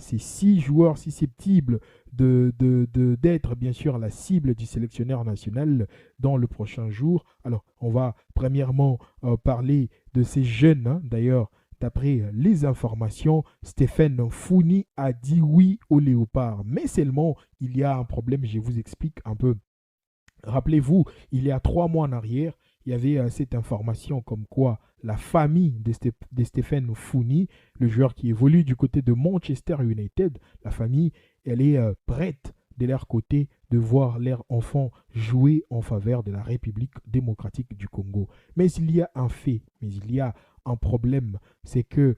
ces 6 joueurs susceptibles d'être bien sûr la cible du sélectionneur national dans le prochain jour. Alors, on va premièrement parler de ces jeunes. Hein. D'ailleurs, d'après les informations, Stéphane Founi a dit oui au Léopard. Mais seulement, il y a un problème, je vous explique un peu. Rappelez-vous, il y a 3 mois en arrière, il y avait cette information comme quoi la famille de Stéphane Founi, le joueur qui évolue du côté de Manchester United, la famille, elle est prête de leur côté de voir leurs enfants jouer en faveur de la République démocratique du Congo. Mais il y a un fait, mais il y a un problème, c'est que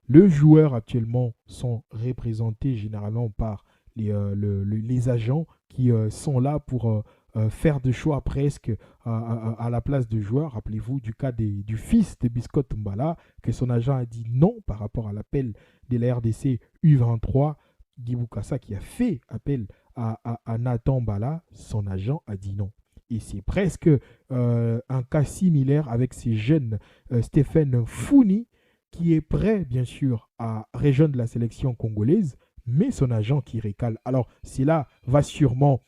les joueurs actuellement sont représentés généralement par les agents qui sont là pour faire des choix presque à la place de joueurs. Rappelez-vous du cas du fils de Biscotte Mbala, que son agent a dit non par rapport à l'appel de la RDC U23. Guy Boukassa qui a fait appel à Nathan Mbala, son agent a dit non. Et c'est presque un cas similaire avec ces jeunes Stéphane Founi, qui est prêt, bien sûr, à rejoindre la sélection congolaise, mais son agent qui récale. Alors, cela va sûrement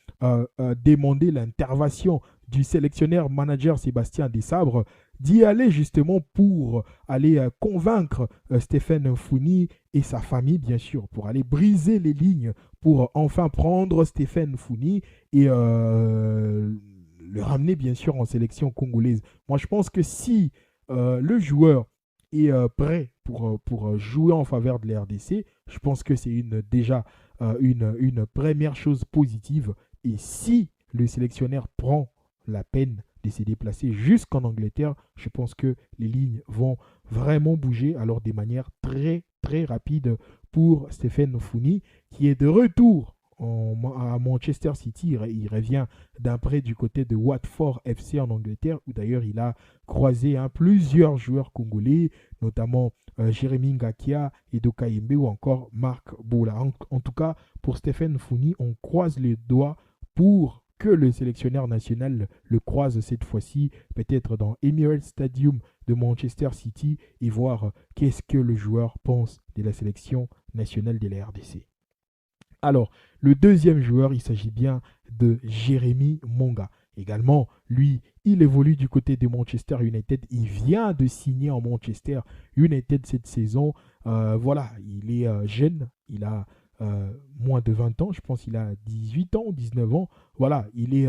demander l'intervention du sélectionneur manager Sébastien Desabre d'y aller justement pour aller convaincre Stéphane Founi et sa famille, bien sûr, pour aller briser les lignes, pour enfin prendre Stéphane Founi et le ramener, bien sûr, en sélection congolaise. Moi, je pense que si le joueur est prêt pour jouer en faveur de la RDC, je pense que c'est déjà une première chose positive. Et si le sélectionneur prend la peine de se déplacer jusqu'en Angleterre, je pense que les lignes vont vraiment bouger alors de manière très très rapide pour Stéphane Founi qui est de retour à Manchester City. Il revient d'un prêt du côté de Watford FC en Angleterre où d'ailleurs il a croisé plusieurs joueurs congolais, notamment Jérémy Ngakia, Edo Kayembe ou encore Marc Boula. En tout cas, pour Stéphane Founi, on croise les doigts pour que le sélectionneur national le croise cette fois-ci, peut-être dans Emirates Stadium de Manchester City, et voir qu'est-ce que le joueur pense de la sélection nationale de la RDC. Alors, le deuxième joueur, il s'agit bien de Jérémy Monga. Également, lui, il évolue du côté de Manchester United. Il vient de signer en Manchester United cette saison. Voilà, il est jeune, il a moins de 20 ans, je pense qu'il a 18 ans, 19 ans. Voilà, il est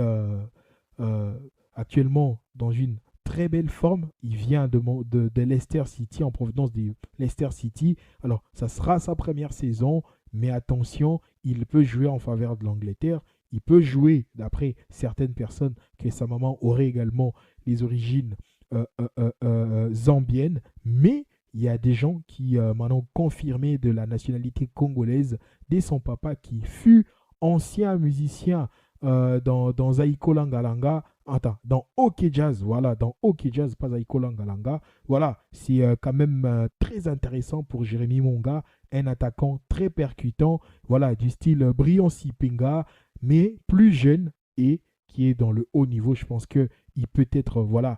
actuellement dans une très belle forme. Il vient de Leicester City, en provenance de Leicester City. Alors, ça sera sa première saison, mais attention, il peut jouer en faveur de l'Angleterre. Il peut jouer, d'après certaines personnes, que sa maman aurait également les origines zambiennes, mais il y a des gens qui m'ont confirmé de la nationalité congolaise dès son papa qui fut ancien musicien dans Zaiko Langalanga. Attends, dans OK Jazz, voilà, dans OK Jazz, pas Zaiko Langalanga. Voilà, c'est quand même très intéressant pour Jérémy Monga, un attaquant très percutant, voilà, du style Brian Sipenga, mais plus jeune et qui est dans le haut niveau. Je pense qu'il peut être, voilà,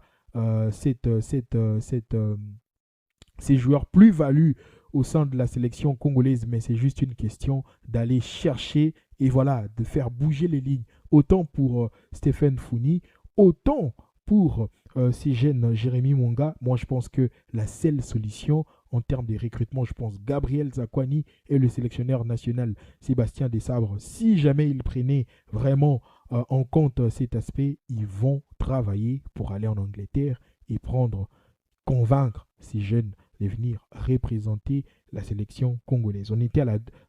ces joueurs plus-value au sein de la sélection congolaise, mais c'est juste une question d'aller chercher et voilà, de faire bouger les lignes. Autant pour Stéphane Founi, autant pour ces jeunes Jérémy Monga. Moi, je pense que la seule solution en termes de recrutement, je pense Gabriel Zakwani et le sélectionneur national Sébastien Desabre, si jamais ils prenaient vraiment en compte cet aspect, ils vont travailler pour aller en Angleterre et convaincre ces jeunes de venir représenter la sélection congolaise. On était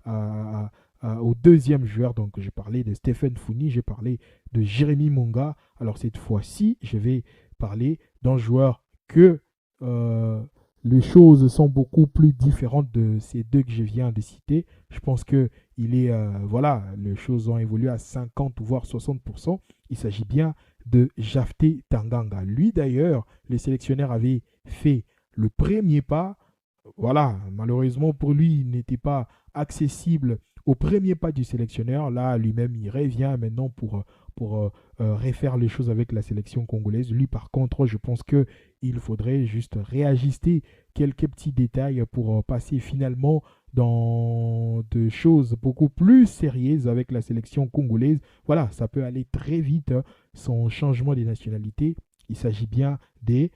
au deuxième joueur, donc j'ai parlé de Stéphane Founi, j'ai parlé de Jérémy Monga. Alors cette fois-ci, je vais parler d'un joueur que les choses sont beaucoup plus différentes de ces deux que je viens de citer. Je pense que voilà, les choses ont évolué à 50 voire 60%. Il s'agit bien de Jafté Tanganga. Lui d'ailleurs, les sélectionneurs avaient fait le premier pas. Voilà, malheureusement pour lui, il n'était pas accessible au premier pas du sélectionneur. Là, lui-même, il revient maintenant pour refaire les choses avec la sélection congolaise. Lui, par contre, je pense qu'il faudrait juste réajuster quelques petits détails pour passer finalement dans de choses beaucoup plus sérieuses avec la sélection congolaise. Voilà, ça peut aller très vite, hein, son changement des nationalités. Il s'agit bien des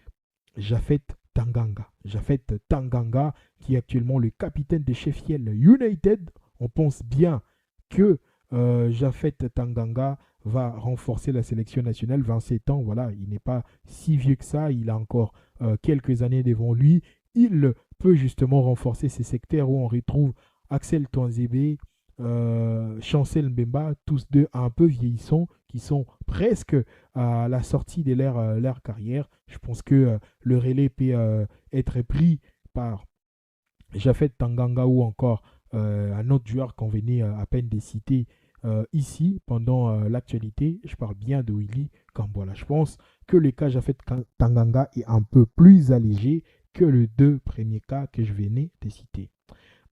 Japhet Tanganga. Japhet Tanganga, qui est actuellement le capitaine de Sheffield United. On pense bien que Japhet Tanganga va renforcer la sélection nationale. 27 ans, voilà, il n'est pas si vieux que ça. Il a encore quelques années devant lui. Il peut justement renforcer ces secteurs où on retrouve Axel Toinzebe, Chancel Mbemba, tous deux un peu vieillissants, qui sont presque à la sortie de leur carrière. Je pense que le relais peut être pris par Japhet Tanganga ou encore un autre joueur qu'on venait à peine de citer ici pendant l'actualité. Je parle bien de Willy Kambola. Je pense que le cas Japhet Tanganga est un peu plus allégé que les deux premiers cas que je venais de citer.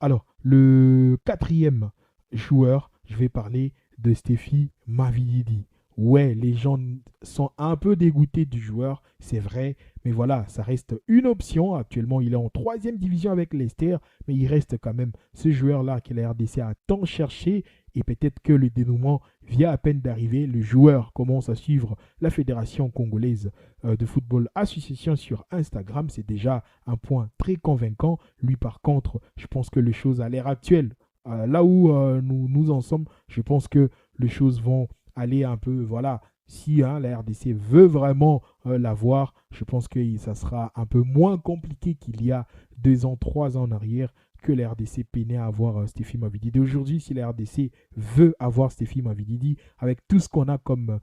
Alors, le quatrième joueur, je vais parler de Stephy Mavididi. Ouais, les gens sont un peu dégoûtés du joueur, c'est vrai, mais voilà, ça reste une option. Actuellement, il est en troisième division avec Leicester, mais il reste quand même ce joueur-là que la RDC a tant cherché, et peut-être que le dénouement vient à peine d'arriver. Le joueur commence à suivre la Fédération congolaise de football association sur Instagram. C'est déjà un point très convaincant. Lui, par contre, je pense que les choses à l'heure actuelle, là où nous en sommes, je pense que les choses vont aller un peu, voilà, si hein, la RDC veut vraiment l'avoir, je pense que ça sera un peu moins compliqué qu'il y a 2 ans, 3 ans en arrière, que la RDC peinait à avoir Stephy Mavididi. Aujourd'hui, si la RDC veut avoir Stephy Mavididi, avec tout ce qu'on a comme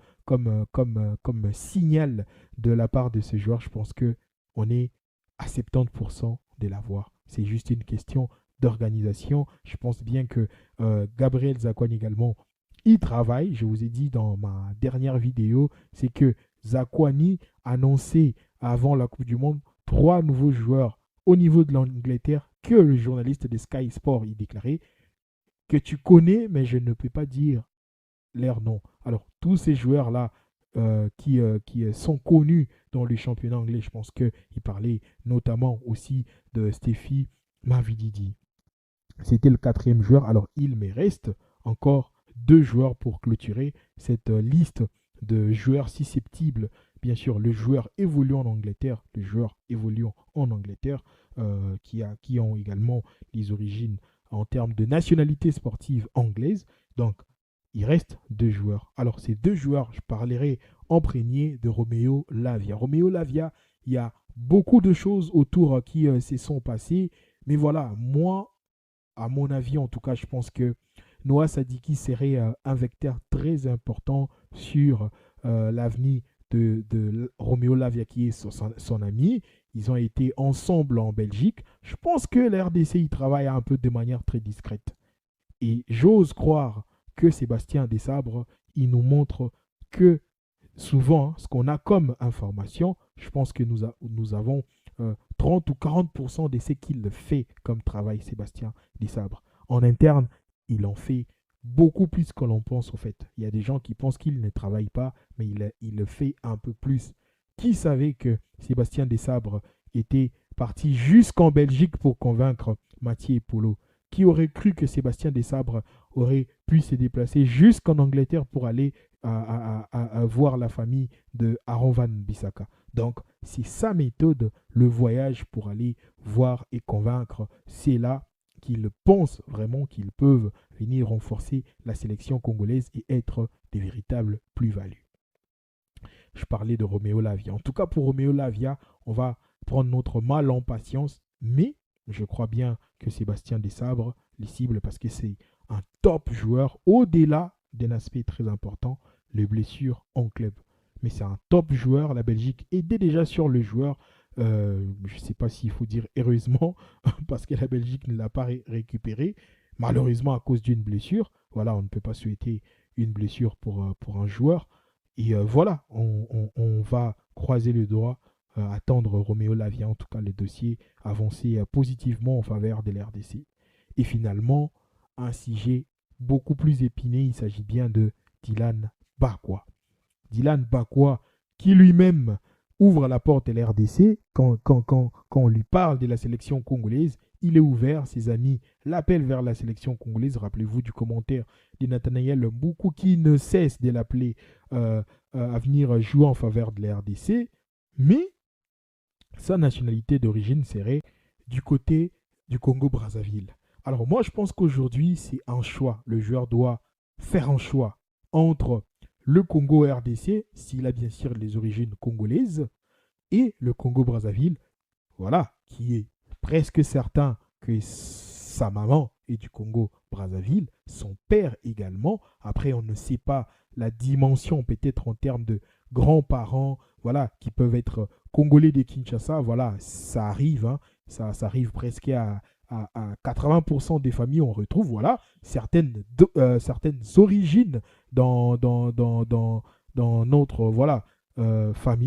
signal de la part de ce joueur, je pense qu'on est à 70% de l'avoir. C'est juste une question d'organisation. Je pense bien que Gabriel Zakwan également y travaille. Je vous ai dit dans ma dernière vidéo, c'est que Zakwani annonçait avant la Coupe du Monde 3 nouveaux joueurs au niveau de l'Angleterre que le journaliste de Sky Sport y déclarait que tu connais, mais je ne peux pas dire leur nom. Alors, tous ces joueurs-là qui sont connus dans le championnat anglais, je pense qu'il parlait notamment aussi de Stephy Mavididi. C'était le quatrième joueur. Alors, il me reste encore 2 joueurs pour clôturer cette liste de joueurs susceptibles. Bien sûr, le joueur évoluant en Angleterre, le joueur évoluant en Angleterre, qui ont également les origines en termes de nationalité sportive anglaise. Donc, il reste 2 joueurs. Alors, ces 2 joueurs, je parlerai en premier de Romeo Lavia. Romeo Lavia, il y a beaucoup de choses autour qui se sont passées. Mais voilà, moi, à mon avis, en tout cas, je pense que Noah Sadiki serait un vecteur très important sur l'avenir de Romeo Lavia, qui est son ami. Ils ont été ensemble en Belgique. Je pense que la RDC y travaille un peu de manière très discrète. Et j'ose croire que Sébastien Desabres, il nous montre que souvent, ce qu'on a comme information, je pense que nous avons 30 ou 40% de ce qu'il fait comme travail, Sébastien Desabres. En interne, il en fait beaucoup plus que l'on pense au fait. Il y a des gens qui pensent qu'il ne travaille pas, mais il le fait un peu plus. Qui savait que Sébastien Desabres était parti jusqu'en Belgique pour convaincre Mathieu Polo? Qui aurait cru que Sébastien Desabres aurait pu se déplacer jusqu'en Angleterre pour aller à voir la famille de Aaron Van Bissaka? Donc, c'est sa méthode, le voyage pour aller voir et convaincre. C'est là qu'ils pensent vraiment qu'ils peuvent venir renforcer la sélection congolaise et être des véritables plus-values. Je parlais de Romeo Lavia. En tout cas, pour Romeo Lavia, on va prendre notre mal en patience, mais je crois bien que Sébastien Desabres les cible parce que c'est un top joueur au-delà d'un aspect très important, les blessures en club. Mais c'est un top joueur. La Belgique était déjà sur le joueur. Je ne sais pas s'il faut dire heureusement, parce que la Belgique ne l'a pas récupéré, malheureusement à cause d'une blessure. Voilà, on ne peut pas souhaiter une blessure pour un joueur. Et voilà, on va croiser le doigt, attendre Romeo Lavia, en tout cas le dossier avancer positivement en faveur de l'RDC. Et finalement, un sujet beaucoup plus épineux, il s'agit bien de Dylan Bakwa. Dylan Bakwa, qui lui-même ouvre la porte de l'RDC quand on lui parle de la sélection congolaise, il est ouvert, ses amis l'appellent vers la sélection congolaise. Rappelez-vous du commentaire de Nathanaël Mboukou qui ne cesse de l'appeler à venir jouer en faveur de la RDC. Mais sa nationalité d'origine serait du côté du Congo-Brazzaville. Alors moi, je pense qu'aujourd'hui, c'est un choix. Le joueur doit faire un choix entre le Congo-RDC, s'il a bien sûr les origines congolaises, et le Congo-Brazzaville, voilà, qui est presque certain que sa maman est du Congo-Brazzaville, son père également. Après, on ne sait pas la dimension peut-être en termes de grands-parents, voilà, qui peuvent être congolais de Kinshasa. Voilà, ça arrive, hein, ça arrive presque à 80% des familles, on retrouve, voilà, certaines origines dans notre, voilà, famille.